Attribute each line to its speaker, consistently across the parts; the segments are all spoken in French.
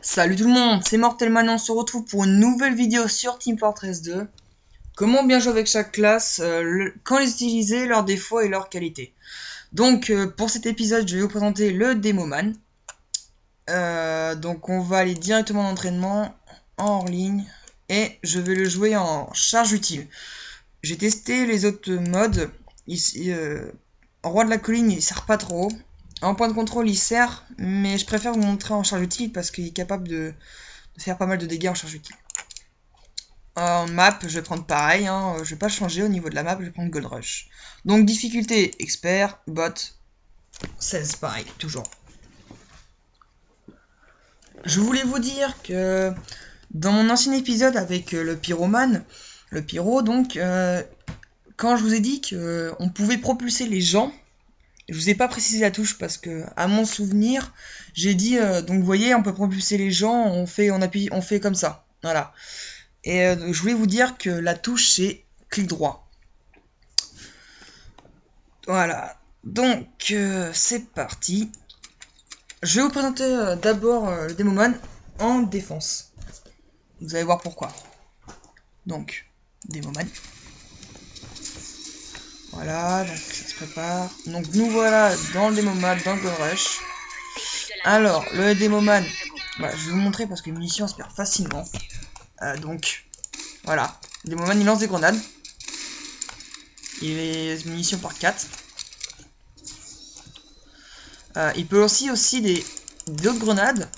Speaker 1: Salut tout le monde, c'est Mortelman, on se retrouve pour une nouvelle vidéo sur Team Fortress 2. Comment bien jouer avec chaque classe, quand les utiliser, leurs défauts et leurs qualités. Donc pour cet épisode, je vais vous présenter le Demoman. Donc on va aller directement en entraînement, en hors ligne, et je vais le jouer en charge utile. J'ai testé les autres modes, en roi de la colline il sert pas trop. En point de contrôle il sert, mais je préfère vous montrer en charge utile parce qu'il est capable de faire pas mal de dégâts en charge utile. En map, je vais prendre pareil, hein, je vais pas changer au niveau de la map, je vais prendre Gold Rush. Donc difficulté expert, bot, 16 pareil, toujours. Je voulais vous dire que dans mon ancien épisode avec le pyromane, le pyro donc, quand je vous ai dit qu'on pouvait propulser les gens, je vous ai pas précisé la touche parce que, à mon souvenir, j'ai dit donc vous voyez, on peut propulser les gens, on fait comme ça, voilà. Et je voulais vous dire que la touche c'est clic droit. Voilà. Donc c'est parti. Je vais vous présenter d'abord le Demoman en défense. Vous allez voir pourquoi. Donc Demoman. Voilà, donc ça se prépare. Donc nous voilà dans le Demoman, dans le Gold Rush. Alors, le Demoman, voilà, je vais vous montrer parce que les munitions se perdent facilement. Donc, voilà. Le Demoman, il lance des grenades. Il est munitions par 4. Il peut aussi d'autres grenades.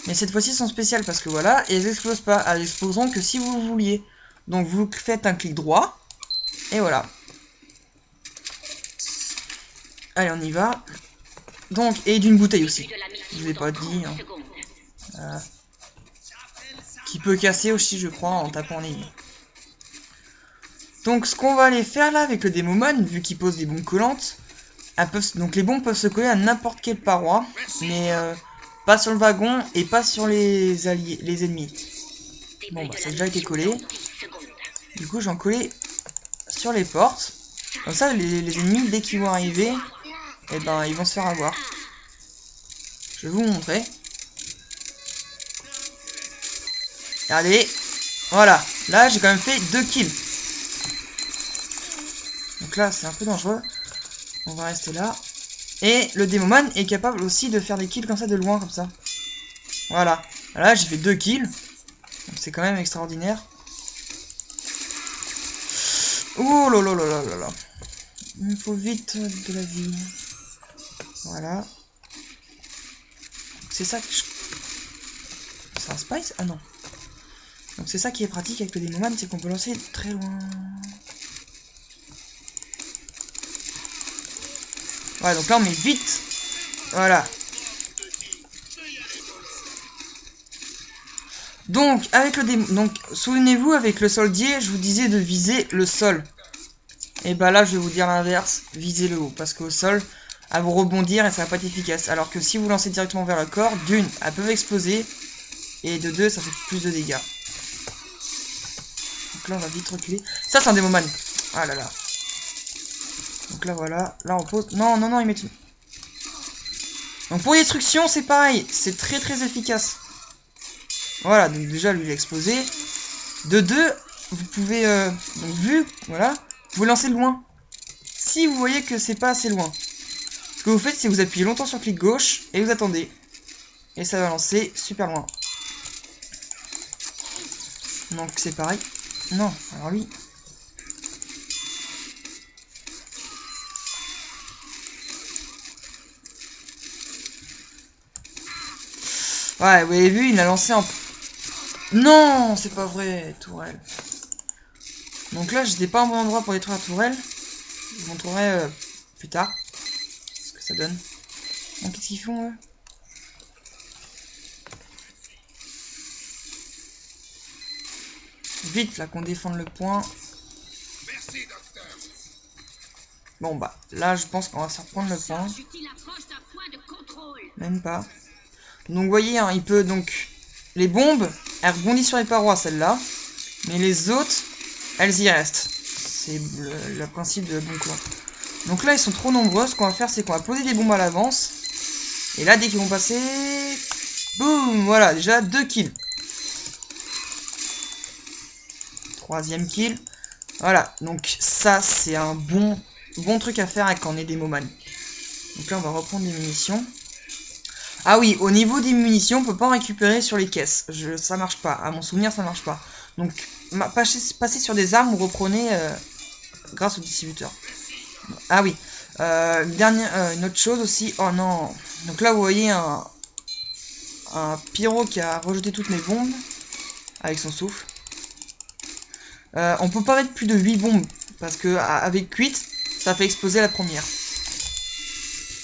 Speaker 1: Mais cette fois-ci, sont spéciales parce que voilà, elles explosent pas. Elles exploseront que si vous vouliez. Donc, vous faites un clic droit. Et voilà. Allez, on y va. Donc, et d'une bouteille aussi. Je vous ai pas dit. Hein. Qui peut casser aussi, je crois, en tapant en ligne. Donc, ce qu'on va aller faire là avec le Demoman, vu qu'il pose des bombes collantes, donc les bombes peuvent se coller à n'importe quelle paroi, mais pas sur le wagon et pas sur les ennemis. Bon, bah, ça a déjà été collé. Du coup, j'en collais sur les portes. Comme ça, les ennemis, dès qu'ils vont arriver, eh ben, ils vont se faire avoir. Je vais vous montrer. Regardez. Voilà. Là, j'ai quand même fait 2 kills. Donc là, c'est un peu dangereux. On va rester là. Et le Demoman est capable aussi de faire des kills comme ça de loin, comme ça. Voilà. Là, j'ai fait 2 kills. C'est quand même extraordinaire. Oh là là là là là là. Il me faut vite de la vie. Voilà. C'est ça que je... C'est un spice? Ah non. Donc c'est ça qui est pratique avec le Demoman, c'est qu'on peut lancer très loin. Voilà, donc là on met vite. Voilà. Donc avec le donc souvenez-vous, avec le soldier, je vous disais de viser le sol. Et bah là je vais vous dire l'inverse, visez le haut, parce qu'au sol, elles vont rebondir et ça va pas être efficace. Alors que si vous lancez directement vers le corps, d'une, elles peuvent exploser, et de deux, ça fait plus de dégâts. Donc là on va vite reculer. Ça c'est un Demoman. Ah là là. Donc là voilà, là on pose. Non non non, ils mettent une... Donc pour destruction c'est pareil, c'est très très efficace. Voilà, donc déjà lui il a explosé. De deux, vous pouvez donc vu, voilà, vous lancez loin. Si vous voyez que c'est pas assez loin, ce que vous faites c'est que vous appuyez longtemps sur clic gauche et vous attendez. Et ça va lancer super loin. Donc c'est pareil. Non, alors lui. Ouais, vous avez vu, il a lancé en... Non, c'est pas vrai, tourelle. Donc là, j'étais pas en bon endroit pour détruire la tourelle. Je vous montrerai plus tard ce que ça donne. Donc qu'est-ce qu'ils font eux? Vite là qu'on défende le point. Bon bah là je pense qu'on va se faire prendre le point. Même pas. Donc vous voyez hein, il peut donc... Les bombes, elles rebondissent sur les parois celles-là. Mais les autres, elles y restent. C'est le principe de la bombe quoi. Donc là ils sont trop nombreux. Ce qu'on va faire c'est qu'on va poser des bombes à l'avance. Et là dès qu'ils vont passer... Boum, voilà, déjà 2 kills. 3e kill. Voilà, donc ça, c'est un bon truc à faire quand on est des Moman. Donc là, on va reprendre des munitions. Ah oui, au niveau des munitions, on peut pas en récupérer sur les caisses. Ça marche pas. À mon souvenir, ça marche pas. Donc, passez sur des armes ou reprenez grâce au distributeur. Ah oui. Une autre chose aussi. Oh non. Donc là, vous voyez un pyro qui a rejeté toutes mes bombes avec son souffle. On peut pas mettre plus de 8 bombes parce que avec 8, ça fait exploser la première.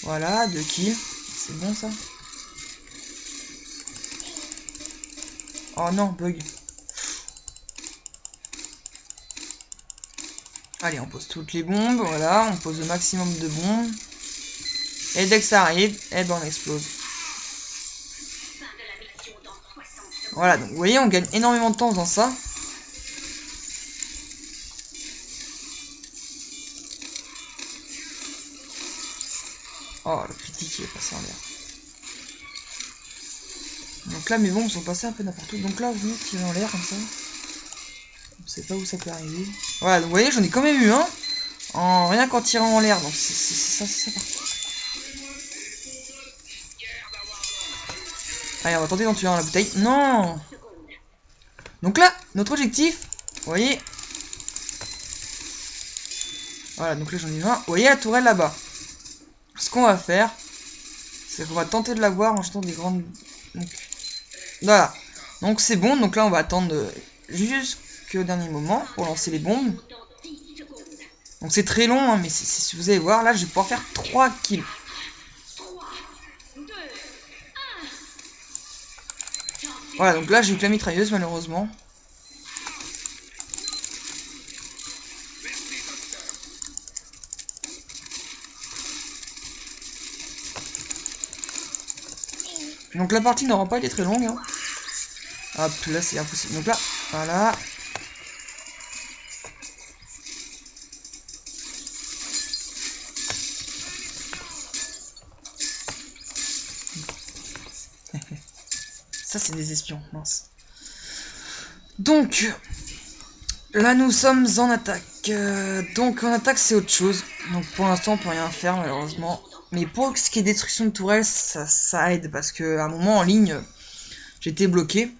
Speaker 1: Voilà, 2 kills. C'est bon ça. Oh non, bug. Allez, on pose toutes les bombes, voilà, on pose le maximum de bombes. Et dès que ça arrive, eh ben on explose. Voilà, donc vous voyez, on gagne énormément de temps dans ça. Oh, le petit qui est passé en l'air. Donc là, mes bombes sont passées un peu n'importe où. Donc là, vous venez tirer en l'air comme ça. On sait pas où ça peut arriver. Voilà, donc vous voyez, j'en ai quand même eu un. Rien qu'en tirant en l'air. Donc c'est ça. Allez, on va tenter d'en tuer un à la bouteille. Non! Donc là, notre objectif, vous voyez. Voilà, donc là j'en ai un. Vous voyez la tourelle là-bas. Ce qu'on va faire, c'est qu'on va tenter de la voir en jetant des grandes... Donc, voilà. Donc c'est bon, donc là on va attendre jusqu'au dernier moment pour lancer les bombes. Donc c'est très long, hein, mais si vous allez voir, là je vais pouvoir faire 3 kills. Voilà, donc là j'ai eu que la mitrailleuse malheureusement. Donc la partie n'aura pas été très longue. Hein. Hop, là c'est impossible. Donc là, voilà. Ça c'est des espions, mince. Donc, là nous sommes en attaque. Donc en attaque c'est autre chose. Donc pour l'instant on peut rien faire malheureusement. Mais pour ce qui est destruction de tourelles, ça aide. Parce que à un moment en ligne, j'étais bloqué.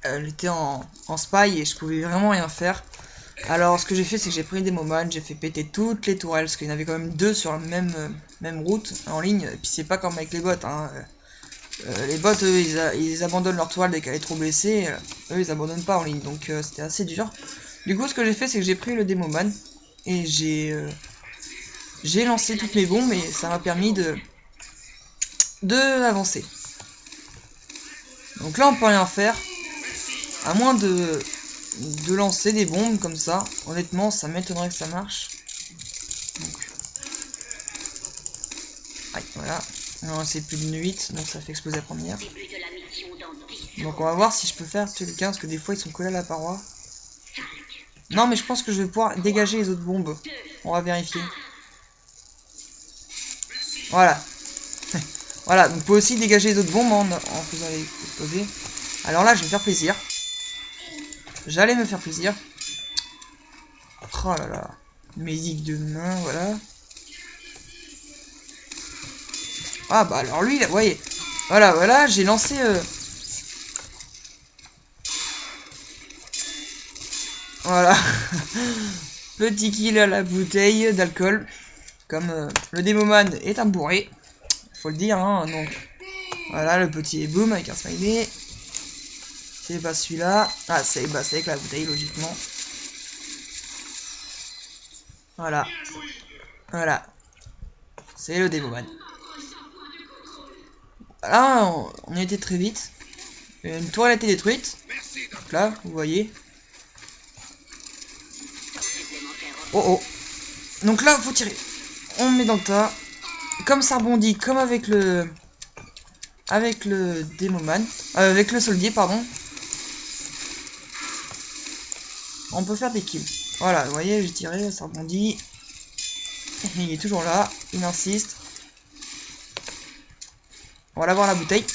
Speaker 1: J'étais en spy et je pouvais vraiment rien faire. Alors ce que j'ai fait c'est que j'ai pris des Moman, j'ai fait péter toutes les tourelles. Parce qu'il y en avait quand même 2 sur la même route en ligne. Et puis c'est pas comme avec les bots. Hein. Les bots eux ils abandonnent leur toile dès qu'elle est trop blessée. Eux ils abandonnent pas en ligne. Donc c'était assez dur. Du coup ce que j'ai fait c'est que j'ai pris le Demoman. Et j'ai lancé toutes mes bombes et ça m'a permis de avancer. Donc là on peut rien faire. À moins de lancer des bombes comme ça. Honnêtement ça m'étonnerait que ça marche. Donc... Aïe, voilà. Non c'est plus d'une 8 donc ça fait exploser la première. Donc on va voir si je peux faire tuer quelqu'un parce que des fois ils sont collés à la paroi. Non mais je pense que je vais pouvoir dégager les autres bombes. On va vérifier. Voilà. Voilà, donc vous pouvez aussi dégager les autres bombes en faisant les exploser. Alors là je vais me faire plaisir. J'allais me faire plaisir. Oh là là. Médic de main, voilà. Ah bah alors lui, là, vous voyez. Voilà, j'ai lancé... Voilà. Petit kill à la bouteille d'alcool. Comme le Demoman est un bourré. Faut le dire, hein, donc... Voilà, le petit boom avec un smiley. C'est pas celui-là. Ah, c'est avec la bouteille, logiquement. Voilà. Voilà. C'est le Demoman. Là, on a été très vite. Une tourelle a été détruite. Donc là, vous voyez. Oh oh. Donc là, faut tirer. On met dans le tas. Comme ça rebondit, comme avec le... Avec le Demoman. Avec le soldier, pardon. On peut faire des kills. Voilà, vous voyez, j'ai tiré, ça rebondit. Il est toujours là, il insiste. On va l'avoir la bouteille.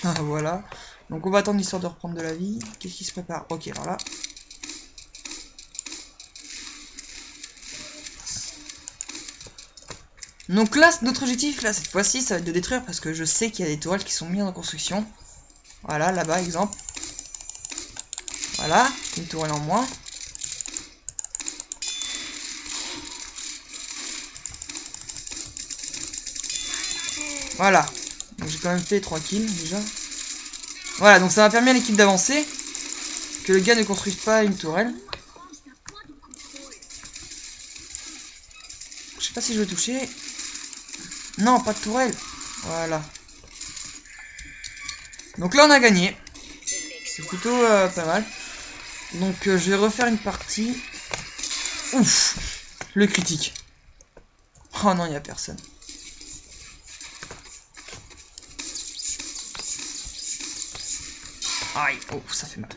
Speaker 1: Voilà. Donc on va attendre l'histoire de reprendre de la vie. Qu'est-ce qui se prépare? Ok, alors là. Donc là, notre objectif, là, cette fois-ci, ça va être de détruire parce que je sais qu'il y a des tourelles qui sont mises en construction. Voilà, là-bas, exemple. Voilà, une tourelle en moins. Voilà. Donc j'ai quand même fait 3 kills déjà. Voilà, donc ça m'a permis à l'équipe d'avancer. Que le gars ne construise pas une tourelle. Je sais pas si je vais toucher. Non, pas de tourelle. Voilà. Donc là on a gagné. C'est plutôt pas mal. Donc je vais refaire une partie. Ouf. Le critique. Oh non, il n'y a personne. Aïe, oh, ça fait mal.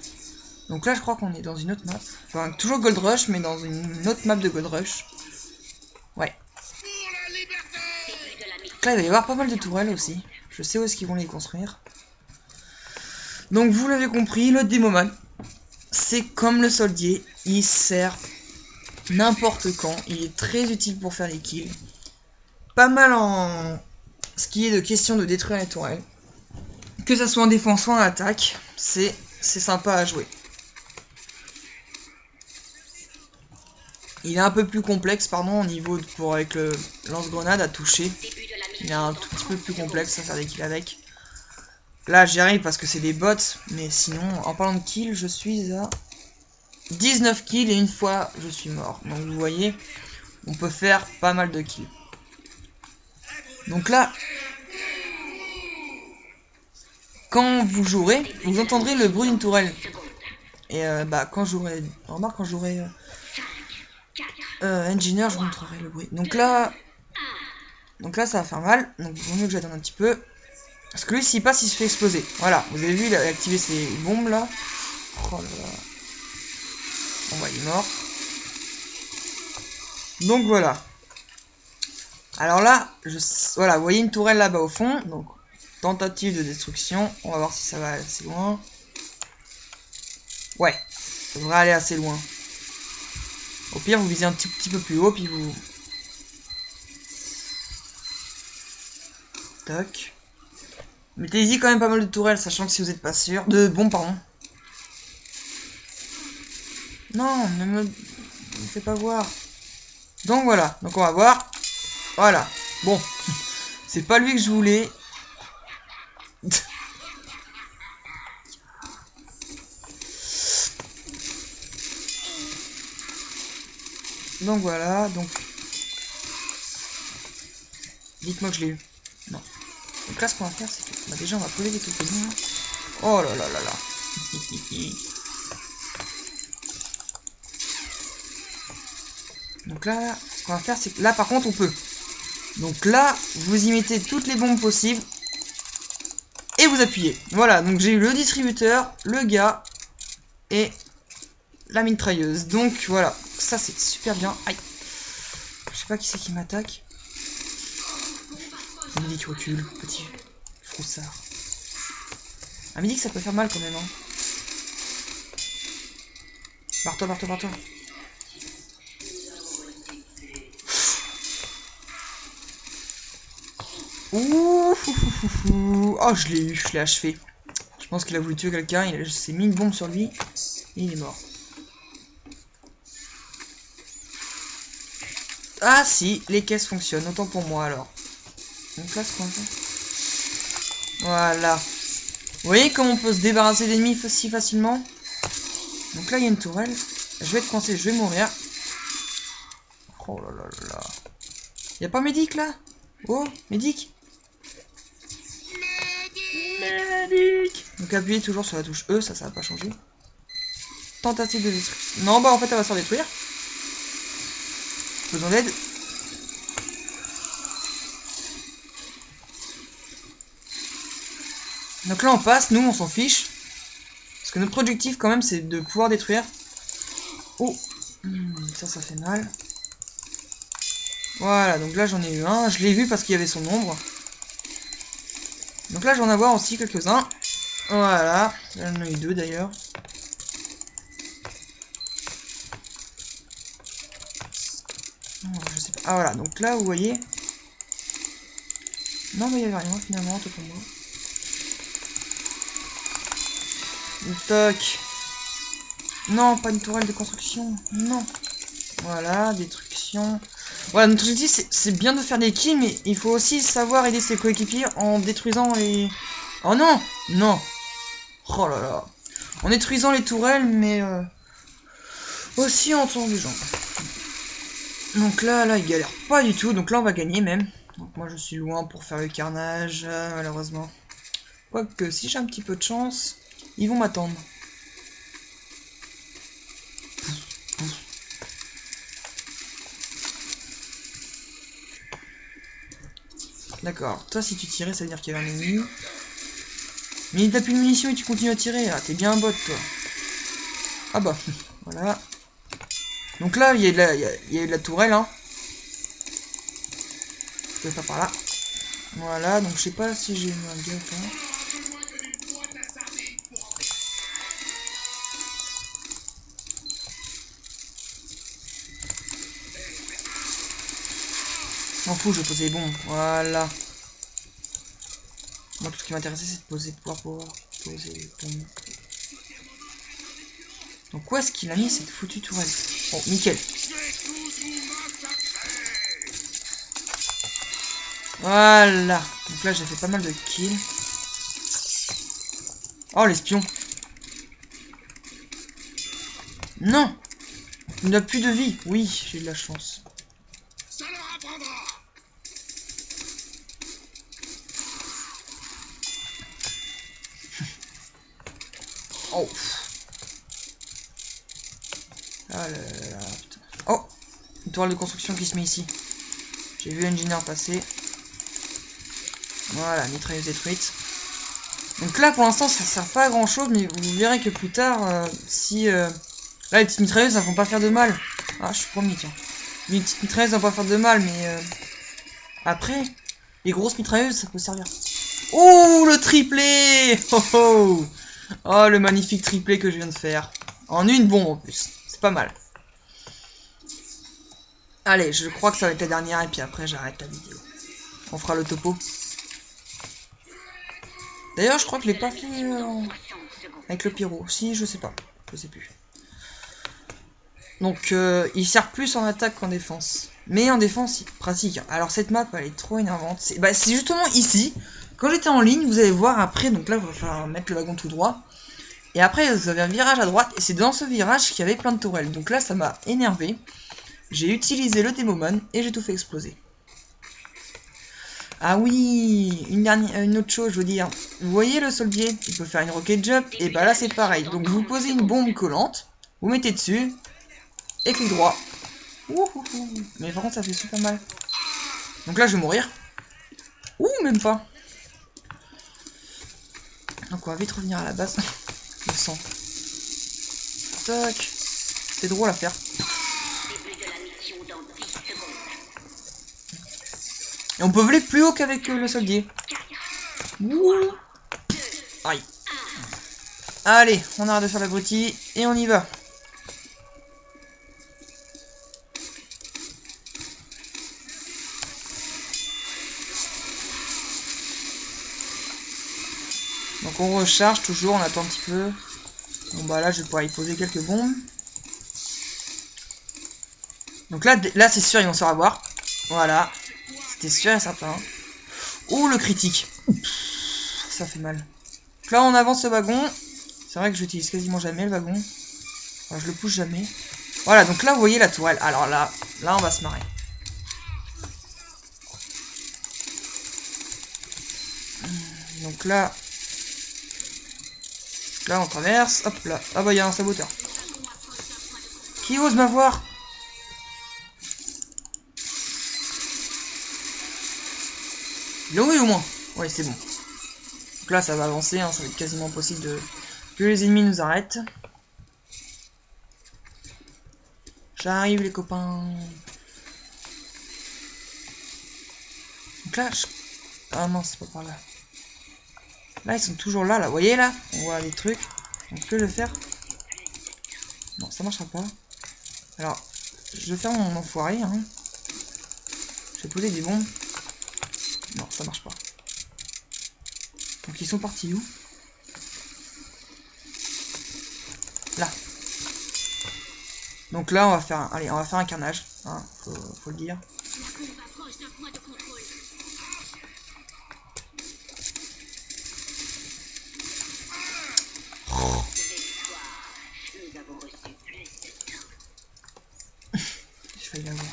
Speaker 1: Donc là, je crois qu'on est dans une autre map. Enfin, toujours Gold Rush, mais dans une autre map de Gold Rush. Ouais. Donc là, il va y avoir pas mal de tourelles aussi. Je sais où est-ce qu'ils vont les construire. Donc, vous l'avez compris, le Demoman, c'est comme le soldier. Il sert n'importe quand. Il est très utile pour faire les kills. Pas mal en ce qui est de question de détruire les tourelles. Que ça soit en défense ou en attaque, c'est sympa à jouer. Il est un peu plus complexe, pardon, au niveau pour avec le lance-grenade à toucher. Il est un tout petit peu plus complexe à faire des kills avec. Là, j'y arrive parce que c'est des bots, mais sinon, en parlant de kills, je suis à 19 kills et une fois, je suis mort. Donc vous voyez, on peut faire pas mal de kills. Donc là, quand vous jouerez, vous entendrez le bruit d'une tourelle. Et bah quand j'aurai, remarque quand j'aurai engineer, je vous montrerai le bruit. Donc là, ça va faire mal. Donc il vaut mieux que j'attende un petit peu. Parce que lui, s'il passe, il se fait exploser. Voilà, vous avez vu, il a activé ses bombes là. Oh là là. Bon bah il est mort. Donc voilà. Alors là, voilà, vous voyez une tourelle là-bas au fond. Donc tentative de destruction. On va voir si ça va assez loin. Ouais, ça devrait aller assez loin. Au pire, vous visez un petit peu plus haut, puis vous... Toc. Mettez-y quand même pas mal de tourelles, sachant que si vous n'êtes pas sûr... De bombes, pardon. Non, ne me fais pas voir. Donc voilà, donc on va voir. Voilà, bon. C'est pas lui que je voulais. Donc voilà, donc... Dites-moi que je l'ai eu. Non. Donc là, ce qu'on va faire, c'est que... Bah, déjà, on va poser des crocodiles. Oh là là là là. Donc là, ce qu'on va faire, c'est que là, par contre, on peut. Donc là, vous y mettez toutes les bombes possibles. Et vous appuyez. Voilà, donc j'ai eu le distributeur, le gars et la mitrailleuse. Donc voilà, ça c'est super bien. Aïe. Je sais pas qui c'est qui m'attaque. Midi qui recule, petit froussard. Ah, Midi que ça peut faire mal quand même. Hein. Barre-toi, barre-toi, barre-toi. Ouh, oh, je l'ai eu, je l'ai achevé. Je pense qu'il a voulu tuer quelqu'un, il s'est mis une bombe sur lui et il est mort. Ah si, les caisses fonctionnent, autant pour moi alors. Donc là, ce qu'on fait. Voilà. Vous voyez comment on peut se débarrasser d'ennemis si facilement. Donc là, il y a une tourelle. Je vais être coincé, je vais mourir. Oh là là là là. Y'a pas Médic là? Oh, Médic. Médic. Donc appuyez toujours sur la touche E, ça va pas changer. Tentative de destruction. Non, bah en fait, elle va se faire détruire. Besoin d'aide. Donc là, on passe, nous, on s'en fiche. Parce que notre objectif, quand même, c'est de pouvoir détruire. Oh, ça fait mal. Voilà, donc là, j'en ai eu un. Je l'ai vu parce qu'il y avait son ombre. Donc là, je vais en avoir aussi quelques-uns. Voilà. J'en ai eu 2 d'ailleurs. Je sais pas. Ah voilà, donc là, vous voyez. Non, mais il n'y avait rien finalement, tout pour moi. Toc. Non, pas une tourelle de construction. Non. Voilà, destruction. Voilà, notre objectif, c'est bien de faire des kills, mais il faut aussi savoir aider ses coéquipiers en détruisant les... Oh non. Non. Oh là là. En détruisant les tourelles, mais aussi en tuant des gens. Donc là, il galère pas du tout. Donc là, on va gagner même. Donc moi, je suis loin pour faire le carnage, malheureusement. Quoique, si j'ai un petit peu de chance, ils vont m'attendre. D'accord. Toi, si tu tirais, ça veut dire qu'il y a un ennemi. Mais t'as plus de munitions et tu continues à tirer. Ah, t'es bien un bot, toi. Ah bah, voilà. Donc là, il y a de la tourelle, hein. Je vais pas par là. Voilà, donc je sais pas si j'ai mis un gars, hein. M'en fous, je vais poser les bombes. Voilà. Moi, tout ce qui m'intéressait, c'est de pouvoir poser les bombes. Donc, où est-ce qu'il a mis cette foutue tourelle? Bon, nickel. Voilà. Donc là, j'ai fait pas mal de kills. Oh, l'espion. Non. Il n'a plus de vie. Oui, j'ai de la chance. Ça leur apprendra. Oh. Ah là là, putain. Oh, une toile de construction qui se met ici. J'ai vu l'ingénieur passer. Voilà, mitrailleuse détruite. Donc là, pour l'instant, ça sert pas à grand chose, mais vous verrez que plus tard, si... là, les petites mitrailleuses, elles vont pas faire de mal. Ah, je suis promis, tiens. Les petites mitrailleuses vont pas faire de mal, mais... après, les grosses mitrailleuses, ça peut servir. Oh, le triplé! Oh, oh, oh, le magnifique triplé que je viens de faire. En une bombe, en plus. C'est pas mal. Allez, je crois que ça va être la dernière, et puis après, j'arrête la vidéo. On fera le topo. D'ailleurs, je crois que je l'ai pas fait avec le pyro. Si, je sais pas. Je sais plus. Donc, il sert plus en attaque qu'en défense. Mais en défense, il est pratique. Alors, cette map, elle est trop énervante. C'est justement ici. Quand j'étais en ligne, vous allez voir après. Donc là, il va falloir mettre le wagon tout droit. Et après, vous avez un virage à droite. Et c'est dans ce virage qu'il y avait plein de tourelles. Donc là, ça m'a énervé. J'ai utilisé le Demoman et j'ai tout fait exploser. Ah oui, une autre chose, je veux dire. Vous voyez le soldier, il peut faire une rocket jump, et bah là c'est pareil. Donc vous posez une bombe collante, vous mettez dessus, et clic droit. Ouhouhou. Mais par contre ça fait super mal. Donc là je vais mourir. Ouh, même pas. Donc on va vite revenir à la base. Le sang. Tac. C'est drôle à faire. Et on peut voler plus haut qu'avec le soldier. Ouh. Aïe. Allez, on arrête de faire l'abruti et on y va. Donc on recharge toujours, on attend un petit peu. Bon bah là je vais pouvoir y poser quelques bombes. Donc là c'est sûr ils vont se faire avoir. Voilà. C'était sûr et certain. Oh le critique. Ça fait mal. Donc là on avance le wagon. C'est vrai que j'utilise quasiment jamais le wagon. Enfin, je le pousse jamais. Voilà, donc là vous voyez la tourelle. Alors là on va se marrer. Donc là on traverse. Hop là. Ah bah il y a un saboteur. Qui ose m'avoir? Il est oui au moins. Ouais c'est bon. Donc là ça va avancer, hein, ça va être quasiment impossible que les ennemis nous arrêtent. J'arrive les copains. Donc là, ah non c'est pas par là. Là, ils sont toujours là, là. Vous voyez, là? On voit les trucs. On peut le faire. Non, ça marchera pas. Alors, je vais faire mon enfoiré, hein. Je vais poser des bombes. Non, ça marche pas. Donc, ils sont partis où? Là. Donc là, on va faire allez, on va faire un carnage. Hein, faut le dire. Je vais l'avoir.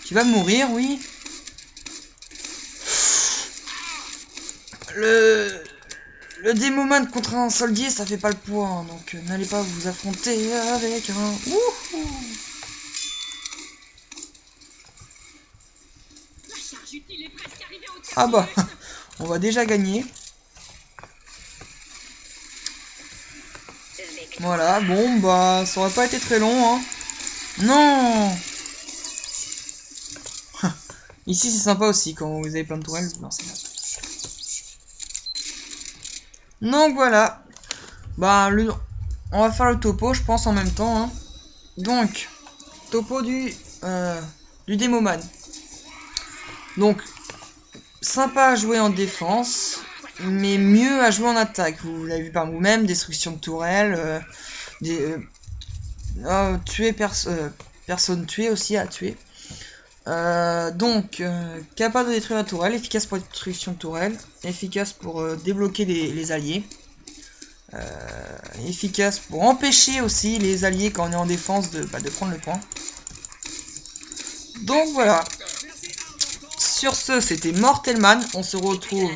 Speaker 1: Tu vas mourir, oui. Le démoman contre un soldier, ça fait pas le poids, hein, donc n'allez pas vous affronter avec un... Wouhou. Ah bah, on va déjà gagner. Voilà, bon bah, ça aurait pas été très long, hein. Non. Ici c'est sympa aussi, quand vous avez plein de tourelles, vous lancez là. Donc voilà, bah on va faire le topo, je pense en même temps. Hein. Donc topo du démoman. Donc sympa à jouer en défense, mais mieux à jouer en attaque. Vous l'avez vu par vous-même, destruction de tourelles, tuer personne tuée aussi à tuer. Donc capable de détruire la tourelle, efficace pour la destruction de tourelle, efficace pour débloquer les alliés, efficace pour empêcher aussi les alliés quand on est en défense de prendre le point. Donc voilà, sur ce c'était Mortelman, on se retrouve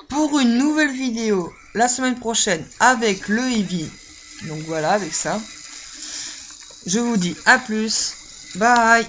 Speaker 1: pour une nouvelle vidéo la semaine prochaine avec le Eevee. Donc voilà, avec ça je vous dis à plus, bye.